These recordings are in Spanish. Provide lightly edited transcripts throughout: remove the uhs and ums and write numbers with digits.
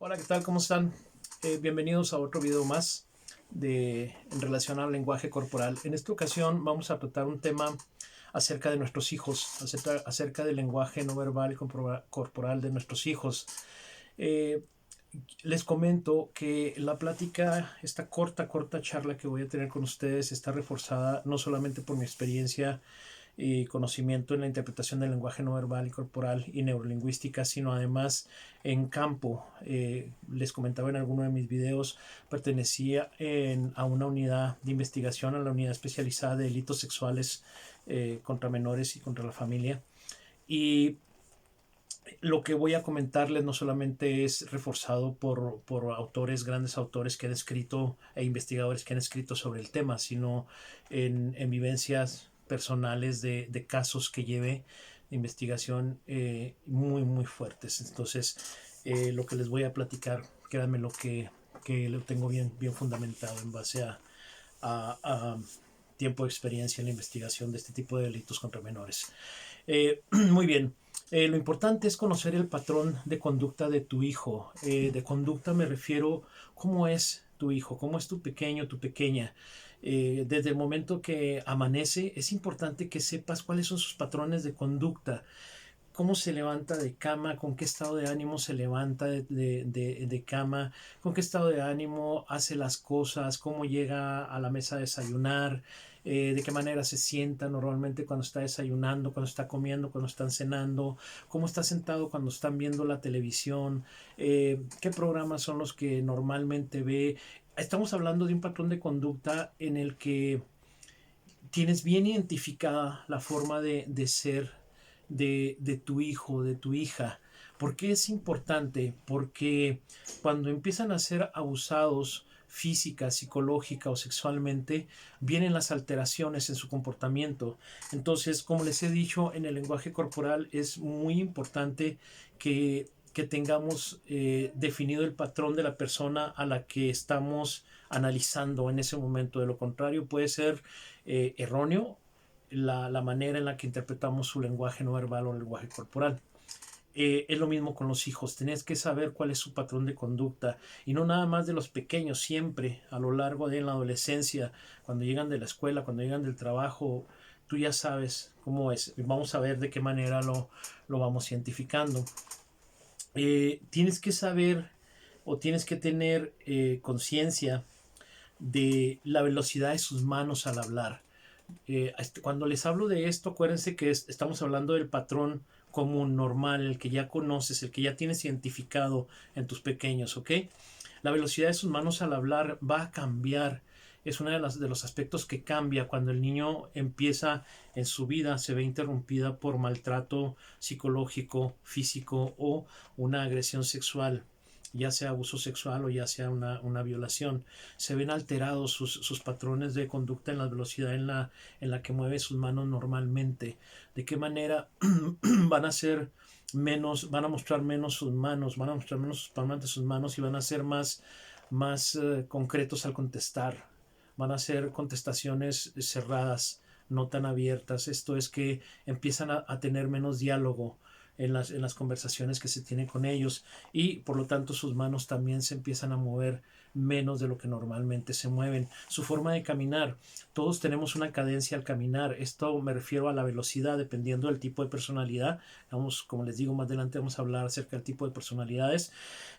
Hola, ¿qué tal? ¿Cómo están? Bienvenidos a otro video más en relación al lenguaje corporal. En esta ocasión vamos a tratar un tema acerca de nuestros hijos, acerca del lenguaje no verbal y corporal de nuestros hijos. Eh, Les comento que la plática, esta corta charla que voy a tener con ustedes está reforzada no solamente por mi experiencia y conocimiento en la interpretación del lenguaje no verbal y corporal y neurolingüística, sino además en campo. Les comentaba en alguno de mis videos, pertenecía a una unidad de investigación, a la unidad especializada de delitos sexuales contra menores y contra la familia. Y lo que voy a comentarles no solamente es reforzado por autores, grandes autores que han escrito e investigadores que han escrito sobre el tema, sino en vivencias personales de casos que llevé de investigación muy fuertes. Entonces, lo que les voy a platicar, créanme que lo tengo bien fundamentado en base a tiempo de experiencia en la investigación de este tipo de delitos contra menores. Muy bien. Lo importante es conocer el patrón de conducta de tu hijo. De conducta me refiero cómo es tu hijo, cómo es tu pequeño, tu pequeña. Desde el momento que amanece, es importante que sepas cuáles son sus patrones de conducta, cómo se levanta de cama, con qué estado de ánimo se levanta de cama, con qué estado de ánimo hace las cosas, cómo llega a la mesa a desayunar, de qué manera se sienta normalmente cuando está desayunando, cuando está comiendo, cuando están cenando, cómo está sentado cuando están viendo la televisión, qué programas son los que normalmente ve. Estamos hablando de un patrón de conducta en el que tienes bien identificada la forma de ser de tu hijo, de tu hija. ¿Por qué es importante? Porque cuando empiezan a ser abusados física, psicológica o sexualmente, vienen las alteraciones en su comportamiento. Entonces, como les he dicho, en el lenguaje corporal es muy importante que tengamos definido el patrón de la persona a la que estamos analizando en ese momento. De lo contrario, puede ser erróneo la manera en la que interpretamos su lenguaje no verbal o lenguaje corporal. Es lo mismo con los hijos, tenés que saber cuál es su patrón de conducta y no nada más de los pequeños, siempre a lo largo de la adolescencia, cuando llegan de la escuela, cuando llegan del trabajo, tú ya sabes cómo es. Vamos a ver de qué manera lo vamos identificando. Tienes que saber o tienes que tener conciencia de la velocidad de sus manos al hablar. Cuando les hablo de esto, acuérdense que estamos hablando del patrón común, normal, el que ya conoces, el que ya tienes identificado en tus pequeños, ¿ok? La velocidad de sus manos al hablar va a cambiar. Es uno de los aspectos que cambia cuando el niño empieza en su vida, se ve interrumpida por maltrato psicológico, físico o una agresión sexual, ya sea abuso sexual o ya sea una violación. Se ven alterados sus patrones de conducta en la velocidad en la que mueve sus manos normalmente. De qué manera van a ser menos, van a mostrar menos sus manos, van a mostrar menos sus palmas de sus manos y van a ser más concretos al contestar. Van a ser contestaciones cerradas, no tan abiertas. Esto es que empiezan a tener menos diálogo en las conversaciones que se tienen con ellos y por lo tanto sus manos también se empiezan a mover menos de lo que normalmente se mueven. Su forma de caminar, todos tenemos una cadencia al caminar. Esto me refiero a la velocidad dependiendo del tipo de personalidad. Vamos, como les digo, más adelante vamos a hablar acerca del tipo de personalidades.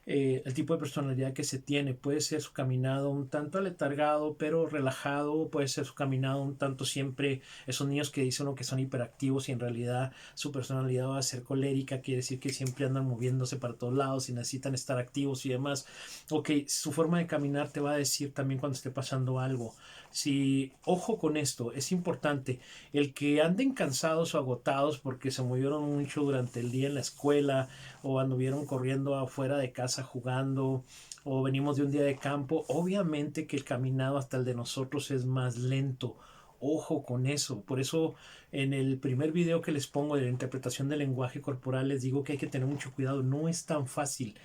El tipo de personalidad que se tiene puede ser su caminado un tanto aletargado pero relajado, puede ser su caminado un tanto siempre esos niños que dicen que son hiperactivos y en realidad su personalidad va a ser colérica, quiere decir que siempre andan moviéndose para todos lados y necesitan estar activos y demás. Ok, su forma de caminar te va a decir también cuando esté pasando algo. Si, ojo con esto, es importante, el que anden cansados o agotados porque se movieron mucho durante el día en la escuela o anduvieron corriendo afuera de casa jugando o venimos de un día de campo, obviamente que el caminado hasta el de nosotros es más lento. Ojo con eso. Por eso en el primer video que les pongo de la interpretación del lenguaje corporal les digo que hay que tener mucho cuidado. No es tan fácil,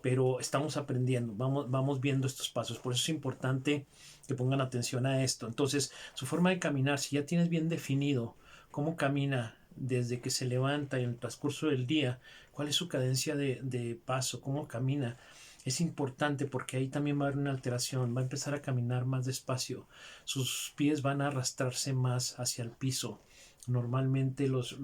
pero estamos aprendiendo. Vamos viendo estos pasos. Por eso es importante que pongan atención a esto. Entonces, su forma de caminar, si ya tienes bien definido cómo camina desde que se levanta en el transcurso del día, cuál es su cadencia de paso, cómo camina, Es importante porque ahí también va a haber una alteración, va a empezar a caminar más despacio, sus pies van a arrastrarse más hacia el piso. Normalmente los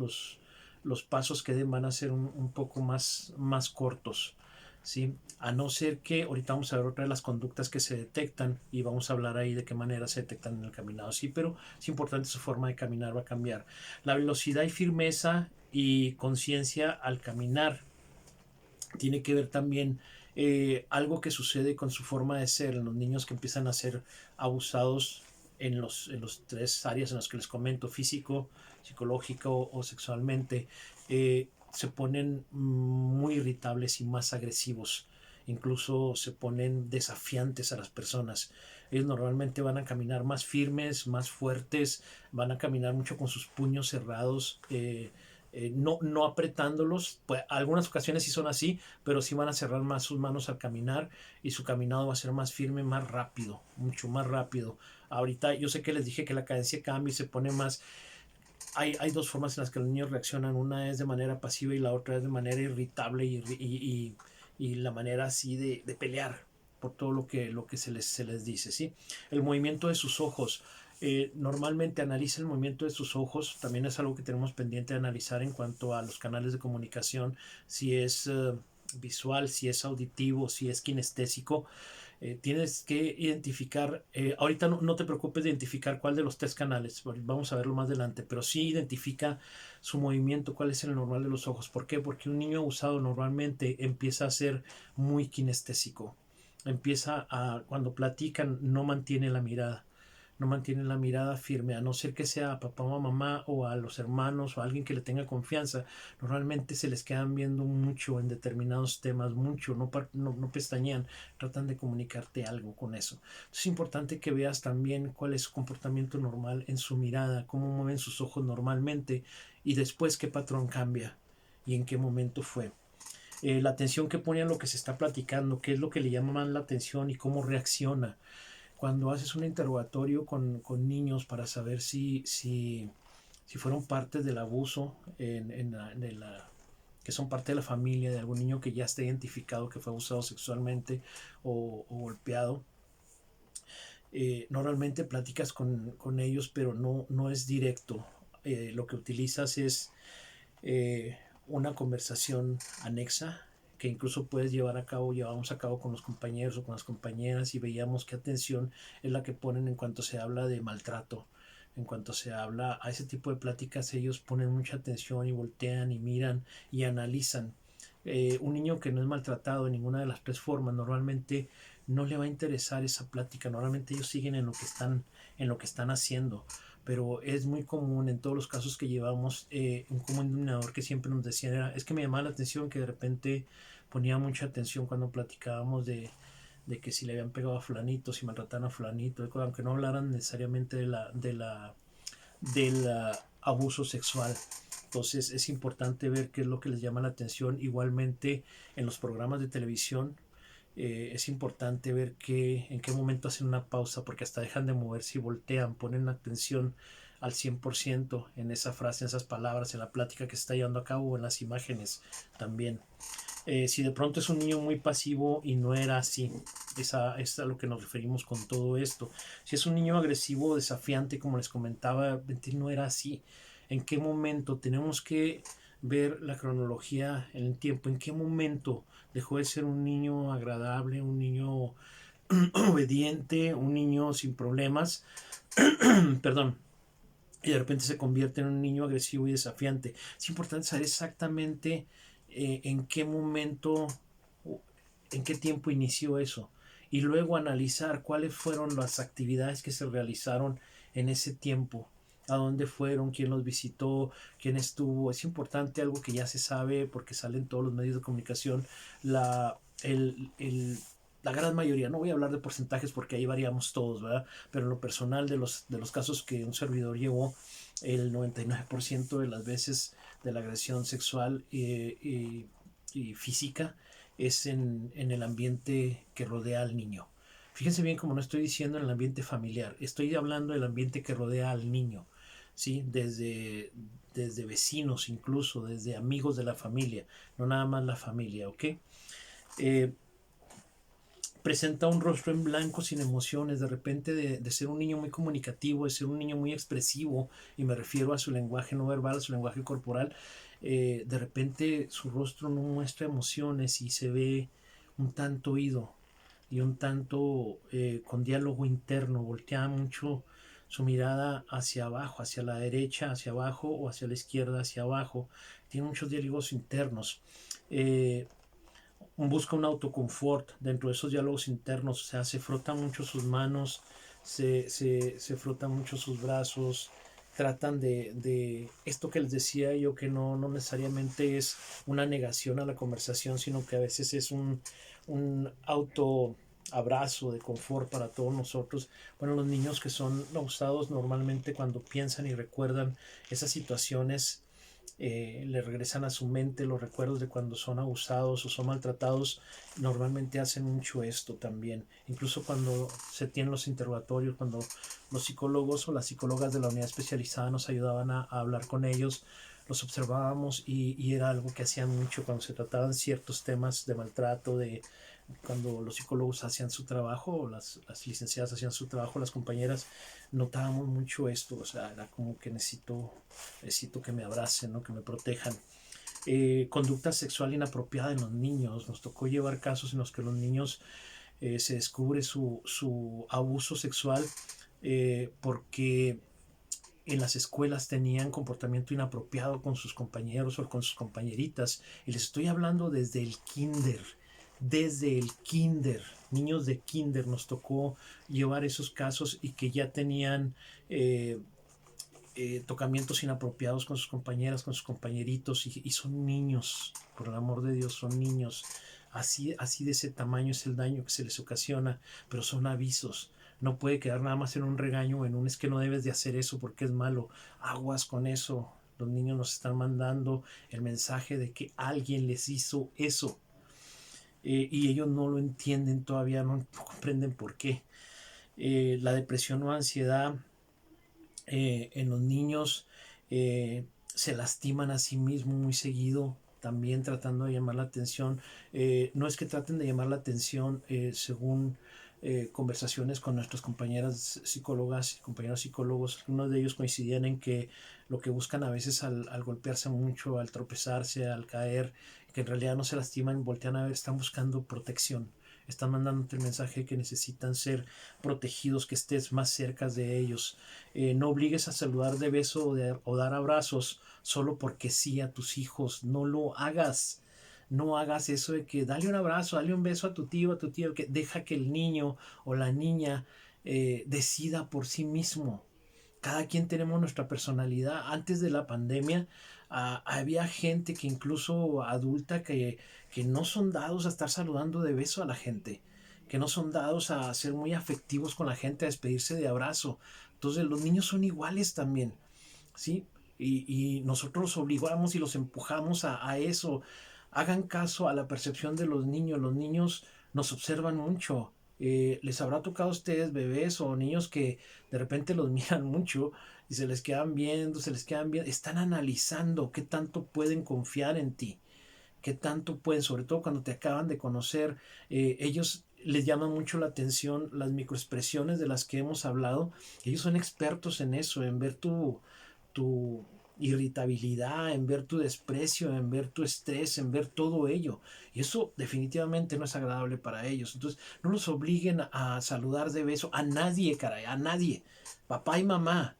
pasos que den van a ser un poco más cortos, ¿sí? A no ser que ahorita vamos a ver otra de las conductas que se detectan y vamos a hablar ahí de qué manera se detectan en el caminado, sí, pero es importante su forma de caminar va a cambiar. La velocidad y firmeza y conciencia al caminar tiene que ver también algo que sucede con su forma de ser en los niños que empiezan a ser abusados en los tres áreas en las que les comento, físico, psicológico o sexualmente, se ponen muy irritables y más agresivos. Incluso se ponen desafiantes a las personas. Ellos normalmente van a caminar más firmes, más fuertes, van a caminar mucho con sus puños cerrados, no apretándolos, pues algunas ocasiones sí son así, pero sí van a cerrar más sus manos al caminar y su caminado va a ser más firme, más rápido, mucho más rápido. Ahorita yo sé que les dije que la cadencia cambia y se pone más. Hay dos formas en las que los niños reaccionan, una es de manera pasiva y la otra es de manera irritable y la manera así de pelear por todo lo que se les dice, ¿sí? El movimiento de sus ojos. Normalmente analiza el movimiento de sus ojos, también es algo que tenemos pendiente de analizar en cuanto a los canales de comunicación, si es visual, si es auditivo, si es kinestésico. Tienes que identificar, ahorita no te preocupes de identificar cuál de los tres canales, vamos a verlo más adelante, pero sí identifica su movimiento, cuál es el normal de los ojos. ¿Por qué? Porque un niño abusado normalmente empieza a ser muy kinestésico, cuando platican, no mantiene la mirada firme, a no ser que sea a papá o a mamá o a los hermanos o a alguien que le tenga confianza. Normalmente se les quedan viendo mucho en determinados temas, mucho, no pestañean, tratan de comunicarte algo con eso. Entonces es importante que veas también cuál es su comportamiento normal en su mirada, cómo mueven sus ojos normalmente y después qué patrón cambia y en qué momento fue. La atención que pone a lo que se está platicando, qué es lo que le llama más la atención y cómo reacciona cuando haces un interrogatorio con niños para saber si fueron parte del abuso, que son parte de la familia, de algún niño que ya está identificado que fue abusado sexualmente o golpeado. Normalmente platicas con ellos, pero no es directo. Lo que utilizas es una conversación anexa que incluso puedes llevamos a cabo con los compañeros o con las compañeras y veíamos qué atención es la que ponen en cuanto se habla de maltrato. En cuanto se habla a ese tipo de pláticas, ellos ponen mucha atención y voltean y miran y analizan. Un niño que no es maltratado en ninguna de las tres formas normalmente no le va a interesar esa plática. Normalmente ellos siguen en lo que están haciendo, pero es muy común en todos los casos que llevamos. Un común denominador que siempre nos decían es que me llamaba la atención que de repente ponía mucha atención cuando platicábamos de que si le habían pegado a fulanito, si maltrataban a fulanito, aunque no hablaran necesariamente del abuso sexual. Entonces es importante ver qué es lo que les llama la atención. Igualmente en los programas de televisión es importante ver en qué momento hacen una pausa, porque hasta dejan de moverse y voltean, ponen atención al 100% en esa frase, en esas palabras, en la plática que se está llevando a cabo o en las imágenes también. Si de pronto es un niño muy pasivo y no era así, es a lo que nos referimos con todo esto. Si es un niño agresivo, desafiante, como les comentaba, no era así. ¿En qué momento? Tenemos que ver la cronología en el tiempo. ¿En qué momento dejó de ser un niño agradable, un niño obediente, un niño sin problemas? Perdón. Y de repente se convierte en un niño agresivo y desafiante. Es importante saber exactamente en qué momento, en qué tiempo inició eso. Y luego analizar cuáles fueron las actividades que se realizaron en ese tiempo. A dónde fueron, quién los visitó, quién estuvo. Es importante algo que ya se sabe porque sale en todos los medios de comunicación. La, el, el, la gran mayoría, no voy a hablar de porcentajes porque ahí variamos todos, ¿verdad? Pero en lo personal de los casos que un servidor llevó, el 99% de las veces de la agresión sexual y física es en el ambiente que rodea al niño. Fíjense bien como no estoy diciendo en el ambiente familiar, estoy hablando del ambiente que rodea al niño, ¿sí? Desde vecinos incluso, desde amigos de la familia, no nada más la familia, ¿ok? Eh, presenta un rostro en blanco sin emociones, de repente de ser un niño muy comunicativo, de ser un niño muy expresivo, y me refiero a su lenguaje no verbal, a su lenguaje corporal, de repente su rostro no muestra emociones y se ve un tanto ido y un tanto con diálogo interno, voltea mucho su mirada hacia abajo, hacia la derecha, hacia abajo, o hacia la izquierda, hacia abajo. Tiene muchos diálogos internos. Eh, Busca un autoconfort dentro de esos diálogos internos, o sea, se frota mucho sus manos, se frota mucho sus brazos, tratan de esto que les decía yo, que no necesariamente es una negación a la conversación, sino que a veces es un auto abrazo de confort para todos nosotros. Bueno, los niños que son abusados normalmente, cuando piensan y recuerdan esas situaciones, le regresan a su mente los recuerdos de cuando son abusados o son maltratados. Normalmente hacen mucho esto también, incluso cuando se tienen los interrogatorios, cuando los psicólogos o las psicólogas de la unidad especializada nos ayudaban a hablar con ellos, los observábamos, y era algo que hacían mucho cuando se trataban ciertos temas de maltrato, de cuando los psicólogos hacían su trabajo, las licenciadas hacían su trabajo, las compañeras, notábamos mucho esto. O sea, era como que necesito que me abracen, ¿no? Que me protejan. Conducta sexual inapropiada en los niños. Nos tocó llevar casos en los que los niños se descubre su abuso sexual, porque en las escuelas tenían comportamiento inapropiado con sus compañeros o con sus compañeritas. Y les estoy hablando desde el kinder, niños de kinder. Nos tocó llevar esos casos y que ya tenían tocamientos inapropiados con sus compañeras, con sus compañeritos, y son niños, por el amor de Dios, son niños. Así de ese tamaño es el daño que se les ocasiona, pero son avisos. No puede quedar nada más en un regaño, en un es que no debes de hacer eso porque es malo. Aguas con eso. Los niños nos están mandando el mensaje de que alguien les hizo eso. Y ellos no lo entienden todavía, no comprenden por qué. La depresión o ansiedad en los niños, se lastiman a sí mismos muy seguido, también tratando de llamar la atención. No es que traten de llamar la atención, según conversaciones con nuestras compañeras psicólogas y compañeros psicólogos, uno de ellos coincidían en que lo que buscan a veces al golpearse mucho, al tropezarse, al caer, que en realidad no se lastiman, voltean a ver, están buscando protección, están mandándote el mensaje que necesitan ser protegidos, que estés más cerca de ellos. No obligues a saludar de beso o dar abrazos solo porque sí a tus hijos. No lo hagas. No hagas eso de que dale un abrazo, dale un beso a tu tío, que deja que el niño o la niña decida por sí mismo. Cada quien tenemos nuestra personalidad. Antes de la pandemia, había gente que incluso adulta que no son dados a estar saludando de beso a la gente, que no son dados a ser muy afectivos con la gente, a despedirse de abrazo. Entonces los niños son iguales también, ¿sí? Y nosotros los obligamos y los empujamos a eso. Hagan caso a la percepción de los niños. Los niños nos observan mucho. Les habrá tocado a ustedes, bebés o niños, que de repente los miran mucho y se les quedan viendo, están analizando qué tanto pueden confiar en ti, qué tanto pueden, sobre todo cuando te acaban de conocer. Ellos les llaman mucho la atención las microexpresiones de las que hemos hablado. Ellos son expertos en eso, en ver tu irritabilidad, en ver tu desprecio, en ver tu estrés, en ver todo ello. Y eso definitivamente no es agradable para ellos. Entonces, no los obliguen a saludar de beso a nadie, caray, a nadie. Papá y mamá,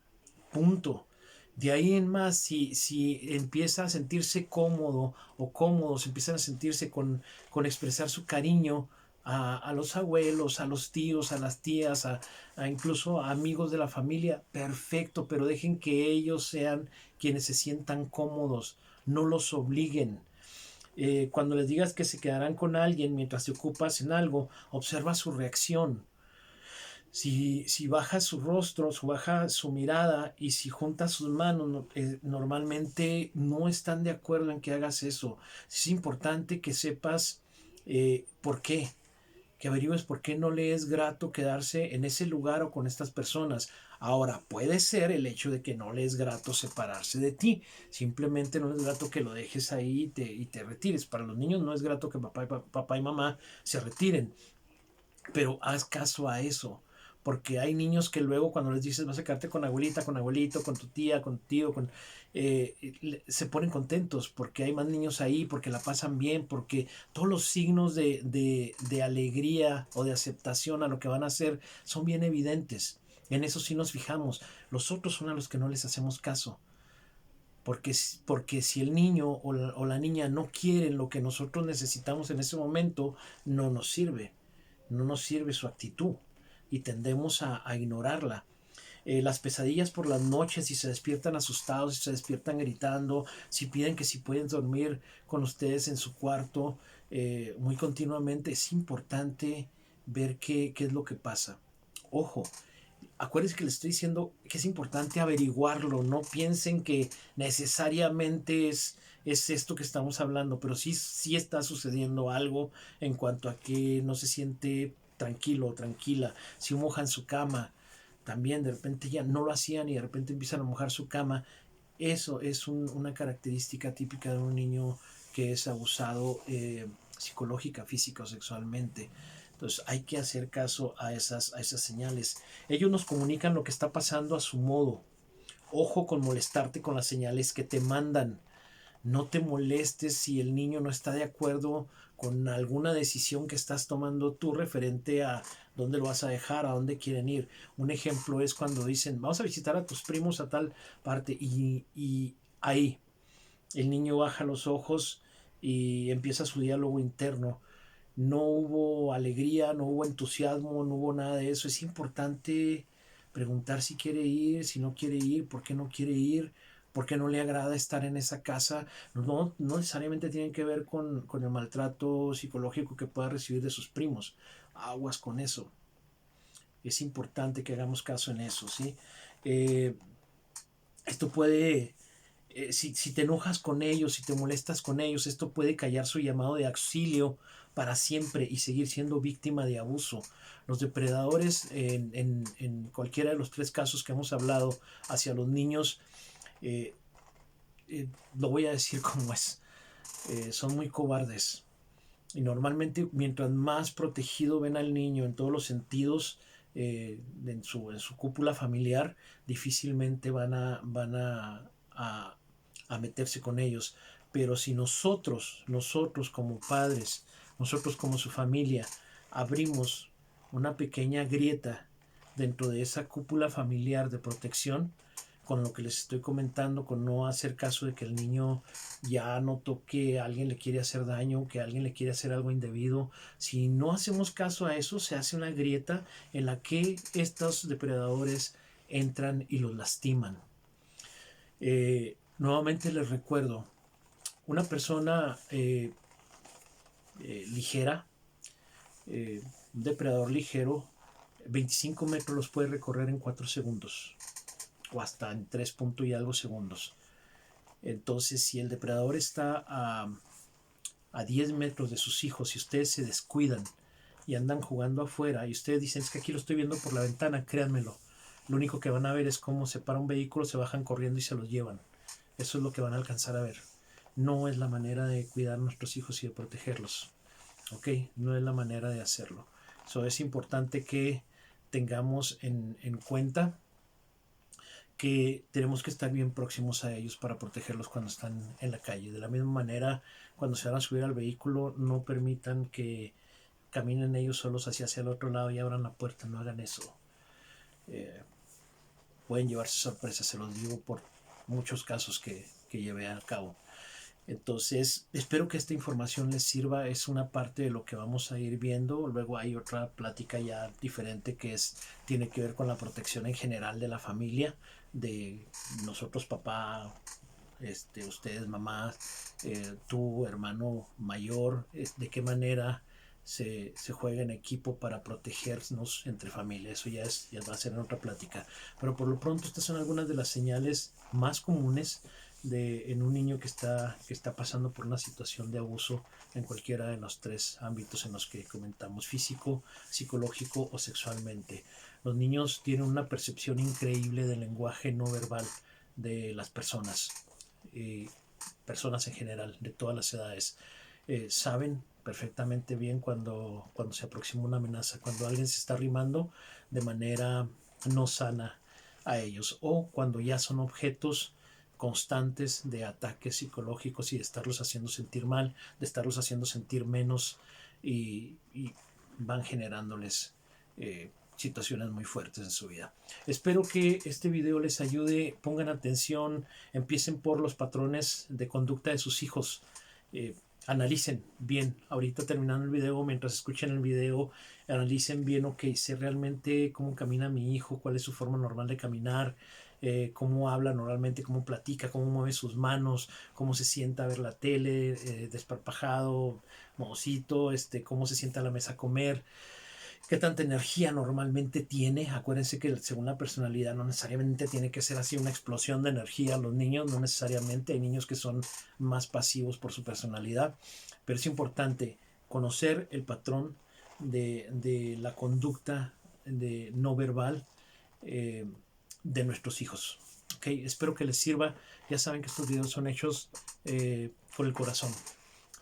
punto. De ahí en más, si empieza a sentirse cómodo o cómodos, empiezan a sentirse con expresar su cariño a los abuelos, a los tíos, a las tías, a incluso a amigos de la familia, perfecto, pero dejen que ellos sean quienes se sientan cómodos, no los obliguen. Cuando les digas que se quedarán con alguien mientras te ocupas en algo, observa su reacción. Si baja su rostro, baja su mirada, y si junta sus manos, normalmente no están de acuerdo en que hagas eso. Es importante que sepas por qué, que averigües por qué no le es grato quedarse en ese lugar o con estas personas. Ahora, puede ser el hecho de que no le es grato separarse de ti. Simplemente no es grato que lo dejes ahí y te retires. Para los niños no es grato que papá y mamá se retiren. pero haz caso a eso, porque hay niños que luego cuando les dices vas a quedarte con abuelita, con abuelito, con tu tía, con tu tío, se ponen contentos porque hay más niños ahí, porque la pasan bien, porque todos los signos de alegría o de aceptación a lo que van a hacer son bien evidentes. En eso sí nos fijamos. Los otros son a los que no les hacemos caso. Porque si el niño o la niña no quieren lo que nosotros necesitamos en ese momento, no nos sirve. No nos sirve su actitud y tendemos a ignorarla. Las pesadillas por las noches, si se despiertan asustados, si se despiertan gritando, si piden que si pueden dormir con ustedes en su cuarto muy continuamente, es importante ver qué es lo que pasa. Ojo, acuérdense que les estoy diciendo que es importante averiguarlo, no piensen que necesariamente es esto que estamos hablando, pero sí está sucediendo algo en cuanto a que no se siente tranquilo o tranquila, si mojan su cama, también de repente ya no lo hacían y de repente empiezan a mojar su cama, eso es una característica típica de un niño que es abusado psicológica, física o sexualmente. Entonces hay que hacer caso a esas señales. Ellos nos comunican lo que está pasando a su modo. Ojo con molestarte con las señales que te mandan. No te molestes si el niño no está de acuerdo con alguna decisión que estás tomando tú referente a dónde lo vas a dejar, a dónde quieren ir. Un ejemplo es cuando dicen, vamos a visitar a tus primos a tal parte y ahí el niño baja los ojos y empieza su diálogo interno. No hubo alegría, no hubo entusiasmo, no hubo nada de eso. Es importante preguntar si quiere ir, si no quiere ir, por qué no quiere ir, por qué no le agrada estar en esa casa. No necesariamente tienen que ver con el maltrato psicológico que pueda recibir de sus primos. Aguas con eso. Es importante que hagamos caso en eso, ¿sí? Eh, esto puede si te enojas con ellos, si te molestas con ellos, esto puede callar su llamado de auxilio para siempre y seguir siendo víctima de abuso. Los depredadores, en cualquiera de los tres casos que hemos hablado hacia los niños, eh, lo voy a decir como es, son muy cobardes. Y normalmente, mientras más protegido ven al niño en todos los sentidos, en su cúpula familiar, difícilmente a meterse con ellos. Pero si nosotros como padres, nosotros como su familia, abrimos una pequeña grieta dentro de esa cúpula familiar de protección, con lo que les estoy comentando, con no hacer caso de que el niño ya notó que alguien le quiere hacer daño, que alguien le quiere hacer algo indebido. Si no hacemos caso a eso, se hace una grieta en la que estos depredadores entran y los lastiman. Nuevamente les recuerdo, una persona ligera, un depredador ligero, 25 metros los puede recorrer en 4 segundos o hasta en 3 puntos y algo segundos. Entonces, si el depredador está a 10 metros de sus hijos y ustedes se descuidan y andan jugando afuera y ustedes dicen es que aquí lo estoy viendo por la ventana, créanmelo, lo único que van a ver es cómo se para un vehículo, se bajan corriendo y se los llevan. Eso es lo que van a alcanzar a ver. No es la manera de cuidar a nuestros hijos y de protegerlos. ¿Ok? No es la manera de hacerlo. Es importante que tengamos en cuenta que tenemos que estar bien próximos a ellos para protegerlos cuando están en la calle. De la misma manera, cuando se van a subir al vehículo, no permitan que caminen ellos solos hacia el otro lado y abran la puerta. No hagan eso. Pueden llevarse sorpresas, se los digo por muchos casos que llevé a cabo. Entonces, espero que esta información les sirva. Es una parte de lo que vamos a ir viendo. Luego hay otra plática ya diferente tiene que ver con la protección en general de la familia, de nosotros papá, ustedes mamá, tu hermano mayor, de qué manera se juega en equipo para protegernos entre familia. Eso ya va a ser en otra plática. Pero por lo pronto estas son algunas de las señales más comunes en un niño que está pasando por una situación de abuso en cualquiera de los tres ámbitos en los que comentamos, físico, psicológico o sexualmente. Los niños tienen una percepción increíble del lenguaje no verbal de las personas, personas en general, de todas las edades. Saben perfectamente bien cuando se aproxima una amenaza, cuando alguien se está arrimando de manera no sana a ellos, o cuando ya son objetos constantes de ataques psicológicos y de estarlos haciendo sentir mal, de estarlos haciendo sentir menos, y van generándoles situaciones muy fuertes en su vida. Espero que este video les ayude, pongan atención, empiecen por los patrones de conducta de sus hijos. Analicen bien, ahorita terminando el video, mientras escuchen el video, analicen bien, ok, sé realmente cómo camina mi hijo, cuál es su forma normal de caminar, cómo habla normalmente, cómo platica, cómo mueve sus manos, cómo se sienta a ver la tele, desparpajado, modosito, cómo se sienta a la mesa a comer, qué tanta energía normalmente tiene. Acuérdense que según la personalidad no necesariamente tiene que ser así una explosión de energía. Los niños no necesariamente, hay niños que son más pasivos por su personalidad, pero es importante conocer el patrón de la conducta de no verbal de nuestros hijos. Okay, espero que les sirva. Ya saben que estos videos son hechos con el corazón.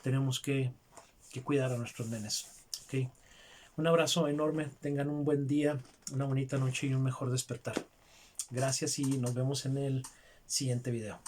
Tenemos que cuidar a nuestros nenes. Okay. Un abrazo enorme, tengan un buen día, una bonita noche y un mejor despertar. Gracias y nos vemos en el siguiente video.